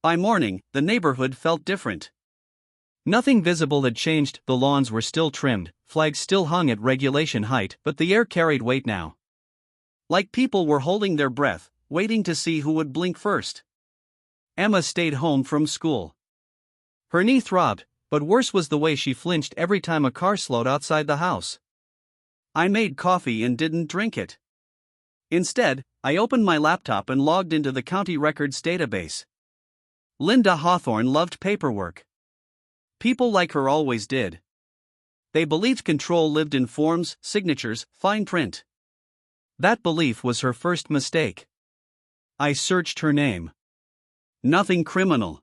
By morning, the neighborhood felt different. Nothing visible had changed, the lawns were still trimmed, flags still hung at regulation height, but the air carried weight now. Like people were holding their breath, waiting to see who would blink first. Emma stayed home from school. Her knee throbbed, but worse was the way she flinched every time a car slowed outside the house. I made coffee and didn't drink it. Instead, I opened my laptop and logged into the county records database. Linda Hawthorne loved paperwork. People like her always did. They believed control lived in forms, signatures, fine print. That belief was her first mistake. I searched her name. Nothing criminal.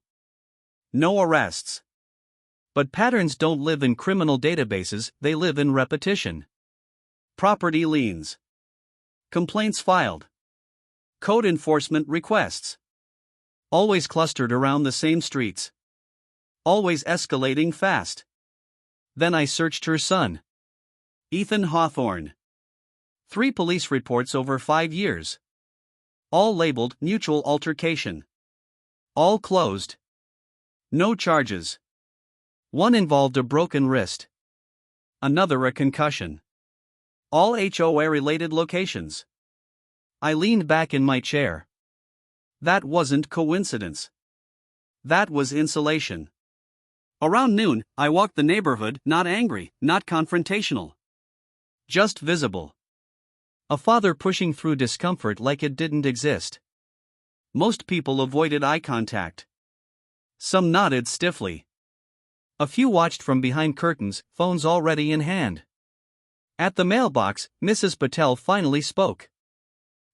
No arrests. But patterns don't live in criminal databases, they live in repetition. Property liens. Complaints filed. Code enforcement requests. Always clustered around the same streets. Always escalating fast. Then I searched her son. Ethan Hawthorne. 3 police reports over 5 years. All labeled mutual altercation. All closed. No charges. One involved a broken wrist. Another a concussion. All HOA-related locations. I leaned back in my chair. That wasn't coincidence. That was insulation. Around noon, I walked the neighborhood, not angry, not confrontational. Just visible. A father pushing through discomfort like it didn't exist. Most people avoided eye contact. Some nodded stiffly. A few watched from behind curtains, phones already in hand. At the mailbox, Mrs. Patel finally spoke.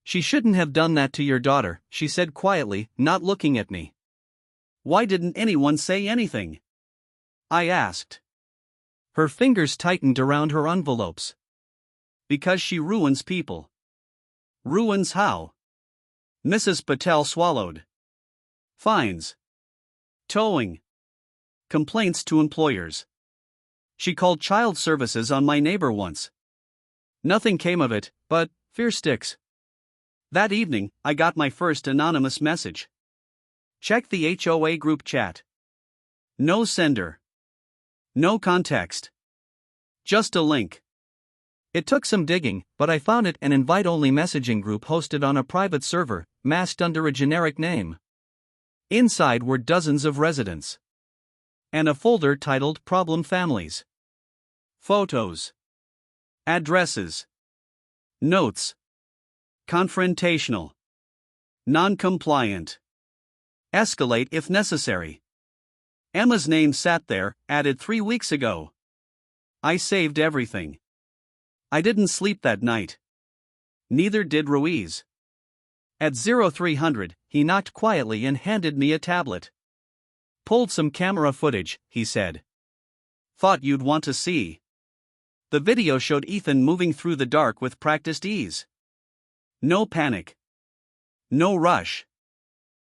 "She shouldn't have done that to your daughter," she said quietly, not looking at me. "Why didn't anyone say anything?" I asked. Her fingers tightened around her envelopes. "Because she ruins people." "Ruins how?" Mrs. Patel swallowed. "Fines. Towing. Complaints to employers. She called child services on my neighbor once. Nothing came of it, but fear sticks." That evening, I got my first anonymous message. Check the HOA group chat. No sender. No context. Just a link. It took some digging, but I found it an invite-only messaging group hosted on a private server, masked under a generic name. Inside were dozens of residents. And a folder titled Problem Families. Photos. Addresses. Notes. Confrontational. Non-compliant. Escalate if necessary. Emma's name sat there, added 3 weeks ago. I saved everything. I didn't sleep that night. Neither did Ruiz. At 0300, he knocked quietly and handed me a tablet. "Pulled some camera footage," he said. "Thought you'd want to see." The video showed Ethan moving through the dark with practiced ease. No panic. No rush.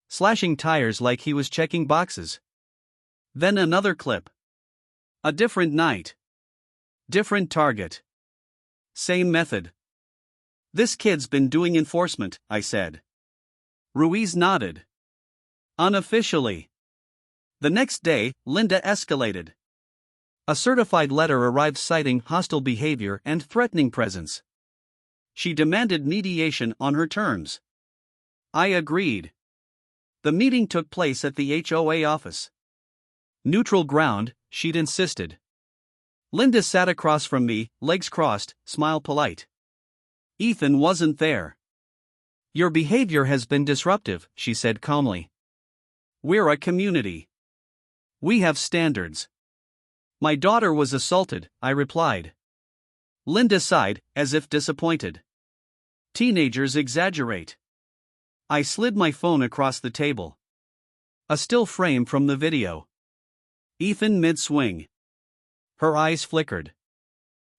Slashing tires like he was checking boxes. Then another clip. A different night. Different target. Same method. "This kid's been doing enforcement," I said. Ruiz nodded. "Unofficially." The next day, Linda escalated. A certified letter arrived citing hostile behavior and threatening presence. She demanded mediation on her terms. I agreed. The meeting took place at the HOA office. Neutral ground, she'd insisted. Linda sat across from me, legs crossed, smile polite. Ethan wasn't there. "Your behavior has been disruptive," she said calmly. "We're a community. We have standards." "My daughter was assaulted," I replied. Linda sighed, as if disappointed. "Teenagers exaggerate." I slid my phone across the table. A still frame from the video. Ethan mid-swing. Her eyes flickered.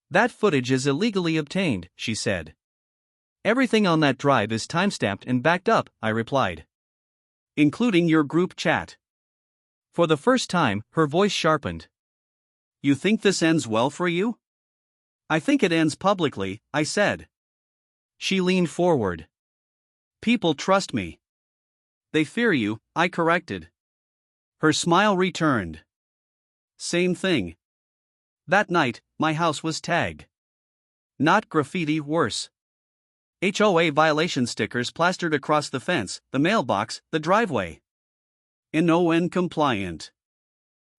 "That footage is illegally obtained," she said. "Everything on that drive is timestamped and backed up," I replied. "Including your group chat." For the first time, her voice sharpened. "You think this ends well for you?" "I think it ends publicly," I said. She leaned forward. "People trust me." "They fear you," I corrected. Her smile returned. Same thing. That night, my house was tagged. Not graffiti, worse. HOA violation stickers plastered across the fence, the mailbox, the driveway. NON compliant.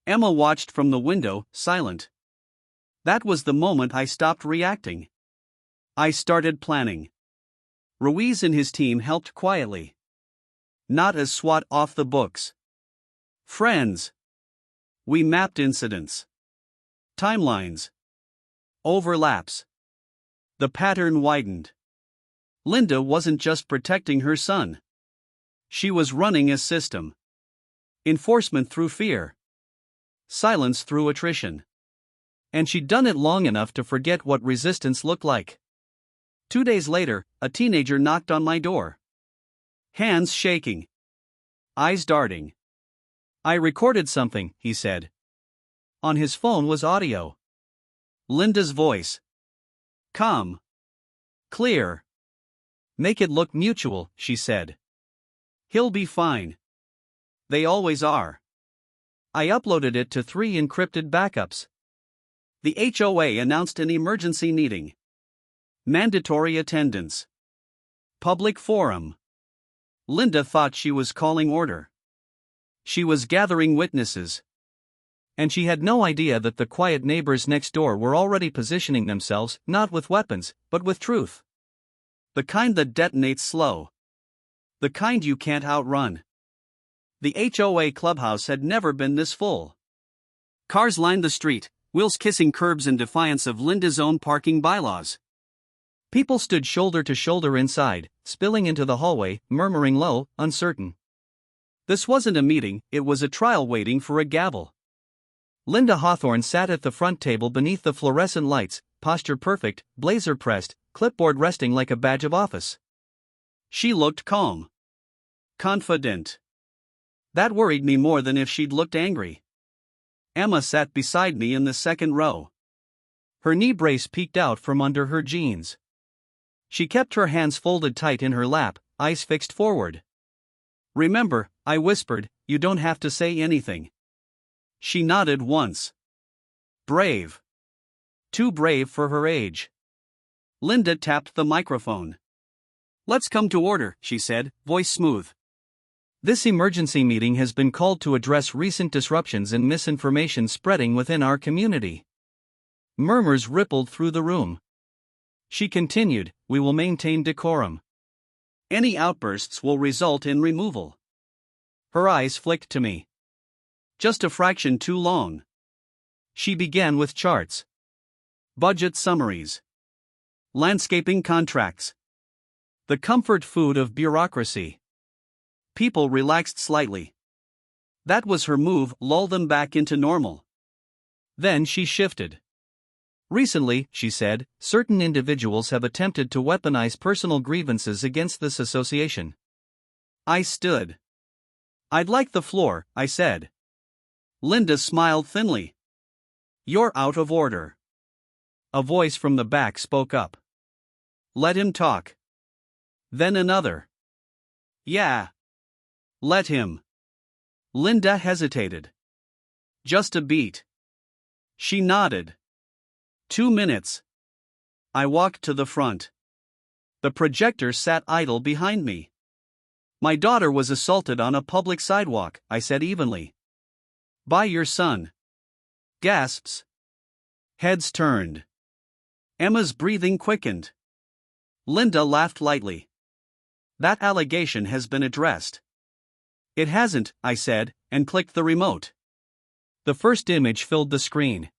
Emma watched from the window, silent. That was the moment I stopped reacting. I started planning. Ruiz and his team helped quietly. Not as SWAT off the books. Friends. We mapped incidents. Timelines. Overlaps. The pattern widened. Linda wasn't just protecting her son. She was running a system. Enforcement through fear. Silence through attrition. And she'd done it long enough to forget what resistance looked like. 2 days later, a teenager knocked on my door. Hands shaking. Eyes darting. I recorded something, he said. On his phone was audio. Linda's voice. Calm. Clear. Make it look mutual, she said. He'll be fine. They always are. I uploaded it to 3 encrypted backups. The HOA announced an emergency meeting. Mandatory attendance. Public forum. Linda thought she was calling order. She was gathering witnesses. And she had no idea that the quiet neighbors next door were already positioning themselves, not with weapons, but with truth. The kind that detonates slow. The kind you can't outrun. The HOA clubhouse had never been this full. Cars lined the street, wheels kissing curbs in defiance of Linda's own parking bylaws. People stood shoulder to shoulder inside, spilling into the hallway, murmuring low, uncertain. This wasn't a meeting, it was a trial waiting for a gavel. Linda Hawthorne sat at the front table beneath the fluorescent lights, posture perfect, blazer pressed, clipboard resting like a badge of office. She looked calm. Confident. That worried me more than if she'd looked angry. Emma sat beside me in the second row. Her knee brace peeked out from under her jeans. She kept her hands folded tight in her lap, eyes fixed forward. Remember, I whispered, you don't have to say anything. She nodded once. Brave. Too brave for her age. Linda tapped the microphone. Let's come to order, she said, voice smooth. This emergency meeting has been called to address recent disruptions and misinformation spreading within our community. Murmurs rippled through the room. She continued, we will maintain decorum. Any outbursts will result in removal. Her eyes flicked to me. Just a fraction too long. She began with charts. Budget summaries. Landscaping contracts. The comfort food of bureaucracy. People relaxed slightly. That was her move, lull them back into normal. Then she shifted. Recently, she said, certain individuals have attempted to weaponize personal grievances against this association. I stood. I'd like the floor, I said. Linda smiled thinly. You're out of order. A voice from the back spoke up. Let him talk. Then another. Yeah. Let him. Linda hesitated. Just a beat. She nodded. 2 minutes. I walked to the front. The projector sat idle behind me. My daughter was assaulted on a public sidewalk, I said evenly. By your son. Gasps. Heads turned. Emma's breathing quickened. Linda laughed lightly. That allegation has been addressed. It hasn't, I said, and clicked the remote. The first image filled the screen.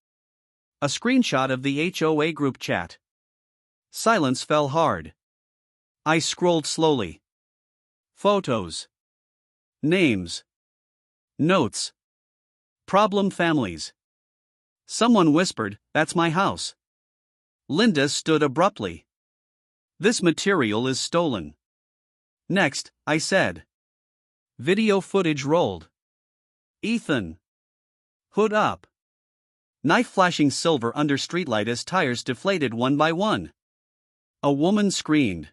A screenshot of the HOA group chat. Silence fell hard. I scrolled slowly. Photos. Names. Notes. Problem families. Someone whispered, that's my house. Linda stood abruptly. This material is stolen. Next, I said. Video footage rolled. Ethan. Hood up. Knife flashing silver under streetlight as tires deflated one by one. A woman screamed.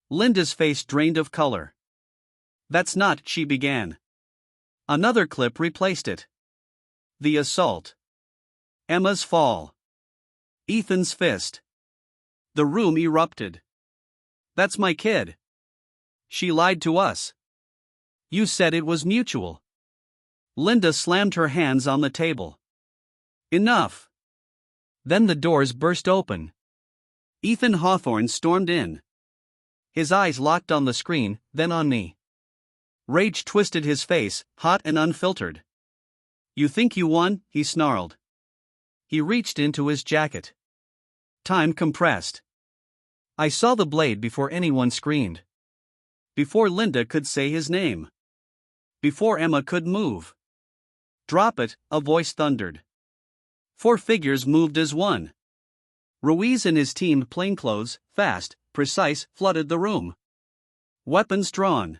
Linda's face drained of color. That's not, she began. Another clip replaced it. The assault. Emma's fall. Ethan's fist. The room erupted. That's my kid. She lied to us. You said it was mutual. Linda slammed her hands on the table. Enough. Then the doors burst open. Ethan Hawthorne stormed in. His eyes locked on the screen, then on me. Rage twisted his face, hot and unfiltered. You think you won? He snarled. He reached into his jacket. Time compressed. I saw the blade before anyone screamed. Before Linda could say his name. Before Emma could move. Drop it, a voice thundered. 4 figures moved as one. Ruiz and his team, plainclothes, fast, precise, flooded the room. Weapons drawn.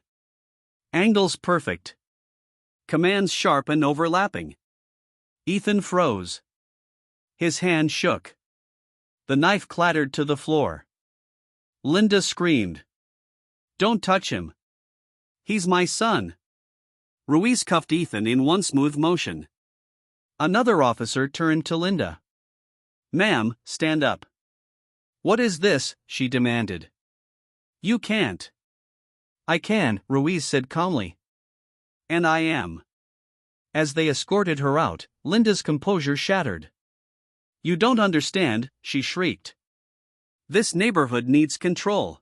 Angles perfect. Commands sharp and overlapping. Ethan froze. His hand shook. The knife clattered to the floor. Linda screamed. Don't touch him. He's my son. Ruiz cuffed Ethan in one smooth motion. Another officer turned to Linda. Ma'am, stand up. What is this? She demanded. You can't. I can, Ruiz said calmly. And I am. As they escorted her out, Linda's composure shattered. You don't understand, she shrieked. This neighborhood needs control.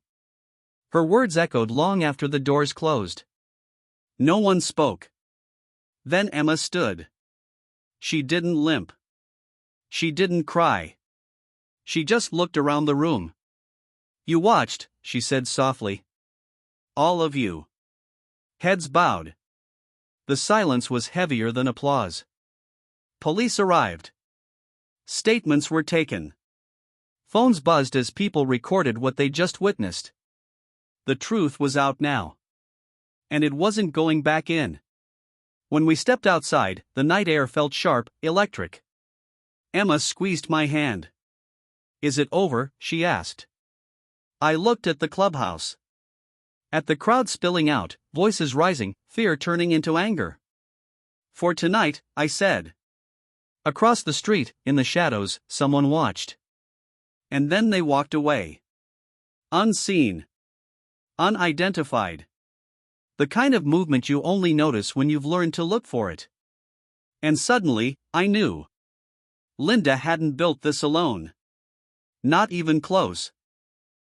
Her words echoed long after the doors closed. No one spoke. Then Emma stood. She didn't limp. She didn't cry. She just looked around the room. You watched, she said softly. All of you. Heads bowed. The silence was heavier than applause. Police arrived. Statements were taken. Phones buzzed as people recorded what they just witnessed. The truth was out now. And it wasn't going back in. When we stepped outside, the night air felt sharp, electric. Emma squeezed my hand. Is it over? She asked. I looked at the clubhouse. At the crowd spilling out, voices rising, fear turning into anger. For tonight, I said. Across the street, in the shadows, someone watched. And then they walked away. Unseen. Unidentified. The kind of movement you only notice when you've learned to look for it. And suddenly, I knew. Linda hadn't built this alone. Not even close.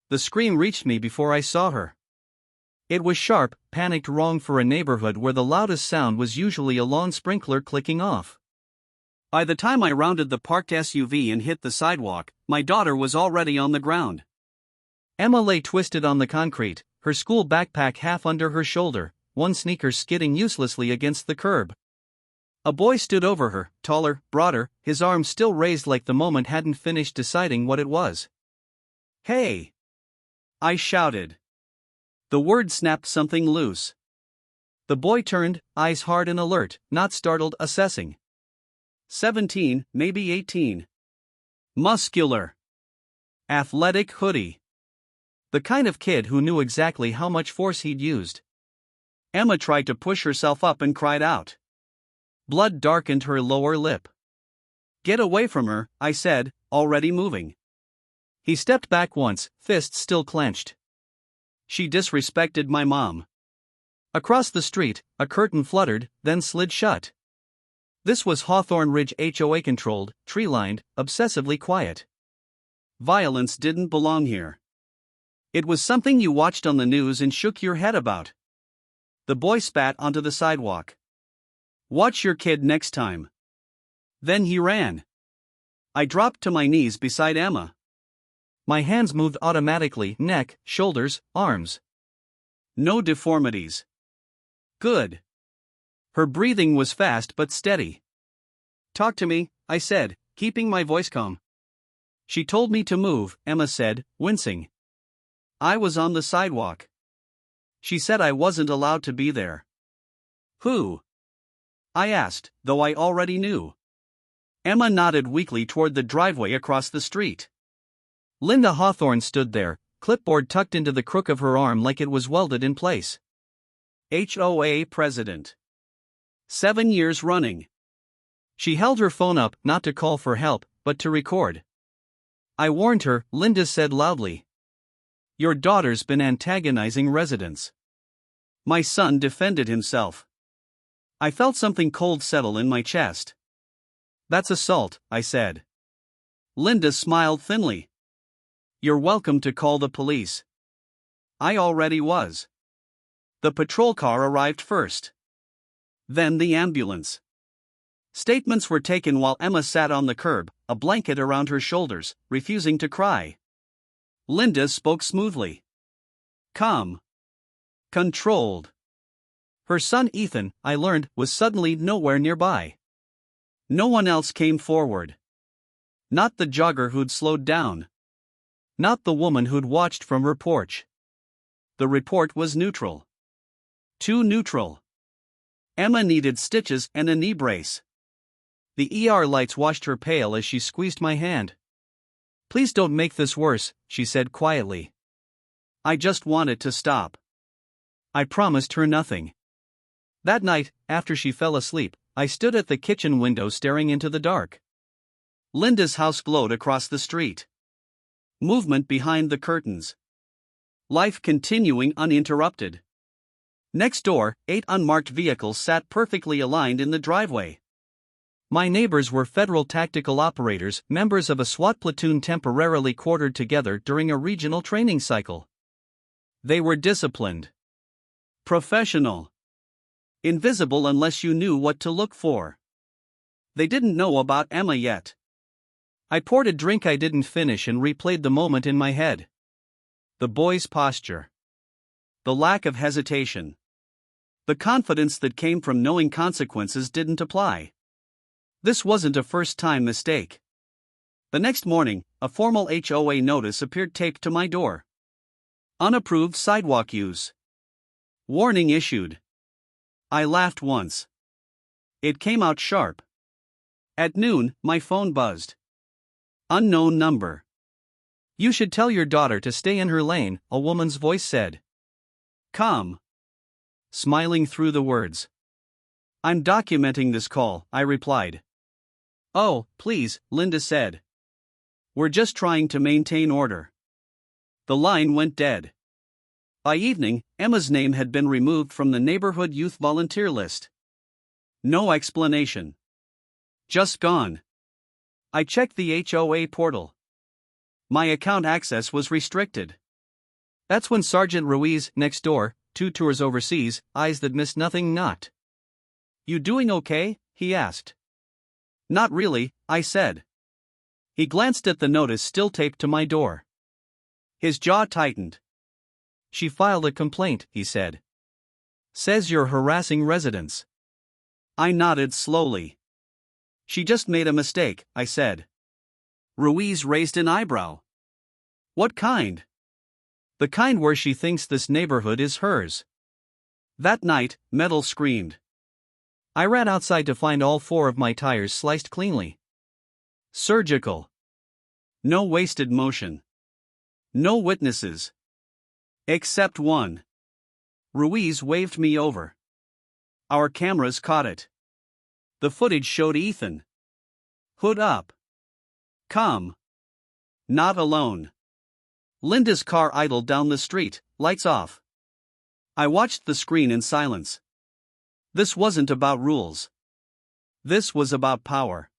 The scream reached me before I saw her. It was sharp, panicked, wrong for a neighborhood where the loudest sound was usually a lawn sprinkler clicking off. By the time I rounded the parked SUV and hit the sidewalk, my daughter was already on the ground. Emma lay twisted on the concrete, her school backpack half under her shoulder, one sneaker skidding uselessly against the curb. A boy stood over her, taller, broader, his arms still raised like the moment hadn't finished deciding what it was. Hey! I shouted. The word snapped something loose. The boy turned, eyes hard and alert, not startled, assessing. 17, maybe 18. Muscular. Athletic hoodie. The kind of kid who knew exactly how much force he'd used. Emma tried to push herself up and cried out. Blood darkened her lower lip. Get away from her, I said, already moving. He stepped back once, fists still clenched. She disrespected my mom. Across the street, a curtain fluttered, then slid shut. This was Hawthorne Ridge HOA controlled, tree-lined, obsessively quiet. Violence didn't belong here. It was something you watched on the news and shook your head about. The boy spat onto the sidewalk. Watch your kid next time. Then he ran. I dropped to my knees beside Emma. My hands moved automatically, neck, shoulders, arms. No deformities. Good. Her breathing was fast but steady. Talk to me, I said, keeping my voice calm. She told me to move, Emma said, wincing. I was on the sidewalk. She said I wasn't allowed to be there. Who? I asked, though I already knew. Emma nodded weakly toward the driveway across the street. Linda Hawthorne stood there, clipboard tucked into the crook of her arm like it was welded in place. HOA president. 7 years running. She held her phone up not to call for help, but to record. I warned her, Linda said loudly. Your daughter's been antagonizing residents. My son defended himself. I felt something cold settle in my chest. That's assault, I said. Linda smiled thinly. You're welcome to call the police. I already was. The patrol car arrived first. Then the ambulance. Statements were taken while Emma sat on the curb, a blanket around her shoulders, refusing to cry. Linda spoke smoothly. Calm. Controlled. Her son Ethan, I learned, was suddenly nowhere nearby. No one else came forward. Not the jogger who'd slowed down. Not the woman who'd watched from her porch. The report was neutral. Too neutral. Emma needed stitches and a knee brace. The ER lights washed her pale as she squeezed my hand. Please don't make this worse, she said quietly. I just want it to stop. I promised her nothing. That night, after she fell asleep, I stood at the kitchen window staring into the dark. Linda's house glowed across the street. Movement behind the curtains. Life continuing uninterrupted. Next door, 8 unmarked vehicles sat perfectly aligned in the driveway. My neighbors were federal tactical operators, members of a SWAT platoon temporarily quartered together during a regional training cycle. They were disciplined. Professional. Invisible unless you knew what to look for. They didn't know about Emma yet. I poured a drink I didn't finish and replayed the moment in my head. The boy's posture. The lack of hesitation. The confidence that came from knowing consequences didn't apply. This wasn't a first-time mistake. The next morning, a formal HOA notice appeared taped to my door. Unapproved sidewalk use. Warning issued. I laughed once. It came out sharp. At noon, my phone buzzed. Unknown number. You should tell your daughter to stay in her lane, a woman's voice said. Calm. Smiling through the words. I'm documenting this call, I replied. Oh, please, Linda said. We're just trying to maintain order. The line went dead. By evening, Emma's name had been removed from the neighborhood youth volunteer list. No explanation. Just gone. I checked the HOA portal. My account access was restricted. That's when Sergeant Ruiz, next door, 2 tours overseas, eyes that missed nothing, knocked. You doing okay? He asked. Not really, I said. He glanced at the notice still taped to my door. His jaw tightened. She filed a complaint, he said. Says you're harassing residents. I nodded slowly. She just made a mistake, I said. Ruiz raised an eyebrow. What kind? The kind where she thinks this neighborhood is hers. That night, metal screamed. I ran outside to find all 4 of my tires sliced cleanly. Surgical. No wasted motion. No witnesses. Except one. Ruiz waved me over. Our cameras caught it. The footage showed Ethan. Hood up. Calm. Not alone. Linda's car idled down the street, lights off. I watched the screen in silence. This wasn't about rules. This was about power.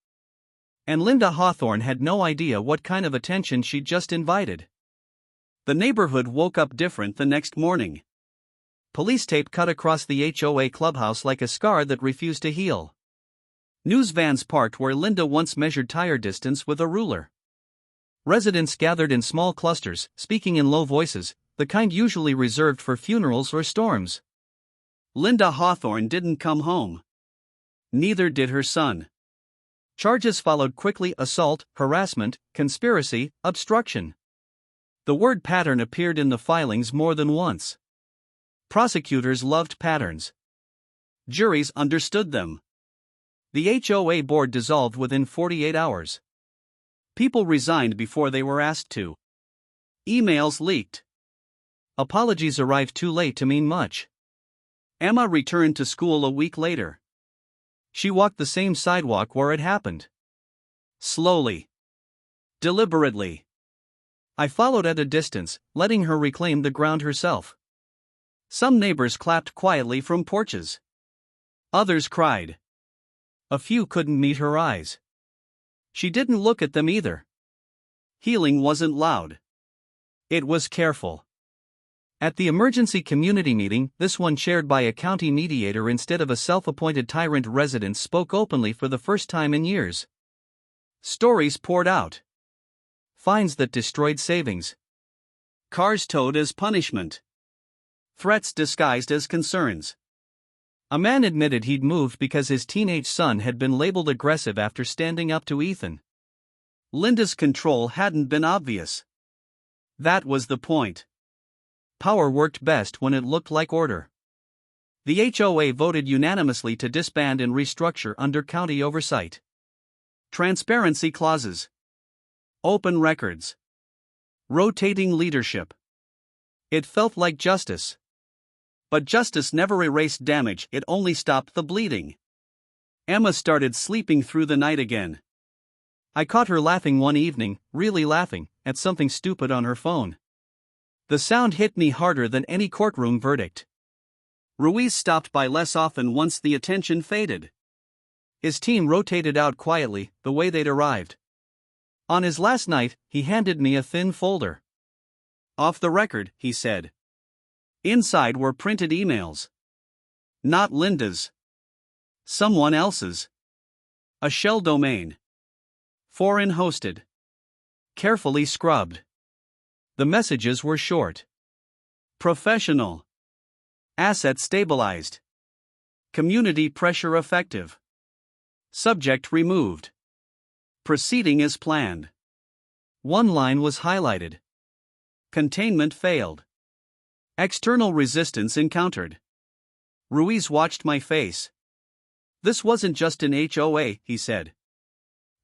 And Linda Hawthorne had no idea what kind of attention she'd just invited. The neighborhood woke up different the next morning. Police tape cut across the HOA clubhouse like a scar that refused to heal. News vans parked where Linda once measured tire distance with a ruler. Residents gathered in small clusters, speaking in low voices, the kind usually reserved for funerals or storms. Linda Hawthorne didn't come home. Neither did her son. Charges followed quickly: assault, harassment, conspiracy, obstruction. The word pattern appeared in the filings more than once. Prosecutors loved patterns. Juries understood them. The HOA board dissolved within 48 hours. People resigned before they were asked to. Emails leaked. Apologies arrived too late to mean much. Emma returned to school a week later. She walked the same sidewalk where it happened. Slowly. Deliberately. I followed at a distance, letting her reclaim the ground herself. Some neighbors clapped quietly from porches. Others cried. A few couldn't meet her eyes. She didn't look at them either. Healing wasn't loud. It was careful. At the emergency community meeting, this one chaired by a county mediator instead of a self-appointed tyrant, residents spoke openly for the first time in years. Stories poured out. Fines that destroyed savings. Cars towed as punishment. Threats disguised as concerns. A man admitted he'd moved because his teenage son had been labeled aggressive after standing up to Ethan. Linda's control hadn't been obvious. That was the point. Power worked best when it looked like order. The HOA voted unanimously to disband and restructure under county oversight. Transparency clauses. Open records. Rotating leadership. It felt like justice. But justice never erased damage, it only stopped the bleeding. Emma started sleeping through the night again. I caught her laughing one evening, really laughing, at something stupid on her phone. The sound hit me harder than any courtroom verdict. Ruiz stopped by less often once the attention faded. His team rotated out quietly, the way they'd arrived. On his last night, he handed me a thin folder. Off the record, he said. Inside were printed emails. Not Linda's. Someone else's. A shell domain. Foreign hosted. Carefully scrubbed. The messages were short. Professional. Asset stabilized. Community pressure effective. Subject removed. Proceeding as planned. One line was highlighted. Containment failed. External resistance encountered. Ruiz watched my face. This wasn't just an HOA, he said.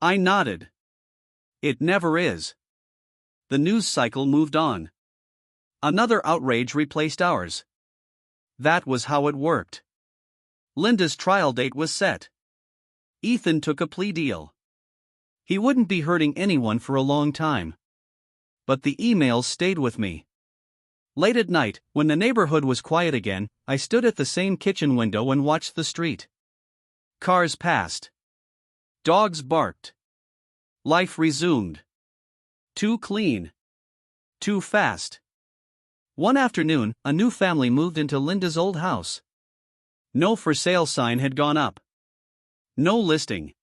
I nodded. It never is. The news cycle moved on. Another outrage replaced ours. That was how it worked. Linda's trial date was set. Ethan took a plea deal. He wouldn't be hurting anyone for a long time. But the emails stayed with me. Late at night, when the neighborhood was quiet again, I stood at the same kitchen window and watched the street. Cars passed. Dogs barked. Life resumed. Too clean. Too fast. One afternoon, a new family moved into Linda's old house. No for sale sign had gone up. No listing.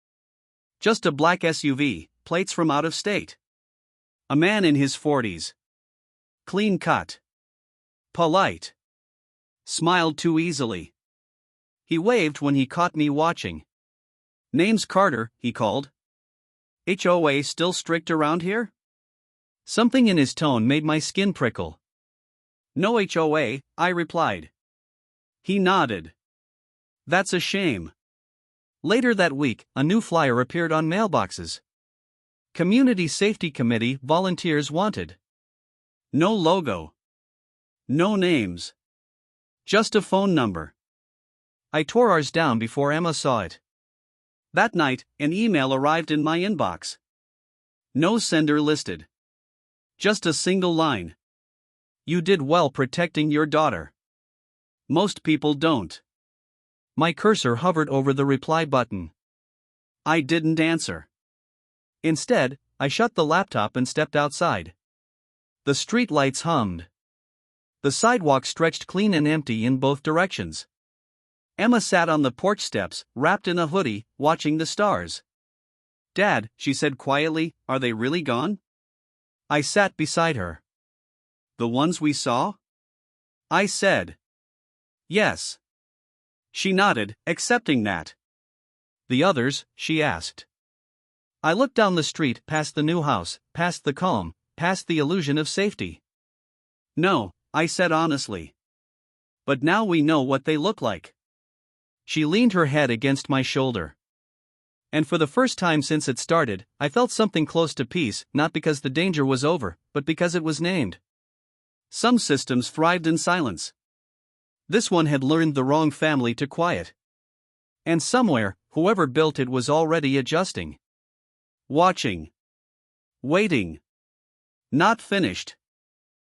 Just a black SUV, plates from out of state. A man in his 40s. Clean cut. Polite. Smiled too easily. He waved when he caught me watching. Name's Carter, he called. HOA still strict around here? Something in his tone made my skin prickle. No HOA, I replied. He nodded. That's a shame. Later that week, a new flyer appeared on mailboxes. Community Safety Committee volunteers wanted. No logo. No names. Just a phone number. I tore ours down before Emma saw it. That night, an email arrived in my inbox. No sender listed. Just a single line. You did well protecting your daughter. Most people don't. My cursor hovered over the reply button. I didn't answer. Instead, I shut the laptop and stepped outside. The street lights hummed. The sidewalk stretched clean and empty in both directions. Emma sat on the porch steps, wrapped in a hoodie, watching the stars. Dad, she said quietly, are they really gone? I sat beside her. The ones we saw? I said. Yes. She nodded, accepting that. The others, she asked. I looked down the street, past the new house, past the calm, past the illusion of safety. No, I said honestly. But now we know what they look like. She leaned her head against my shoulder. And for the first time since it started, I felt something close to peace, not because the danger was over, but because it was named. Some systems thrived in silence. This one had learned the wrong family to quiet. And somewhere, Whoever built it was already adjusting. Watching. Waiting. Not finished.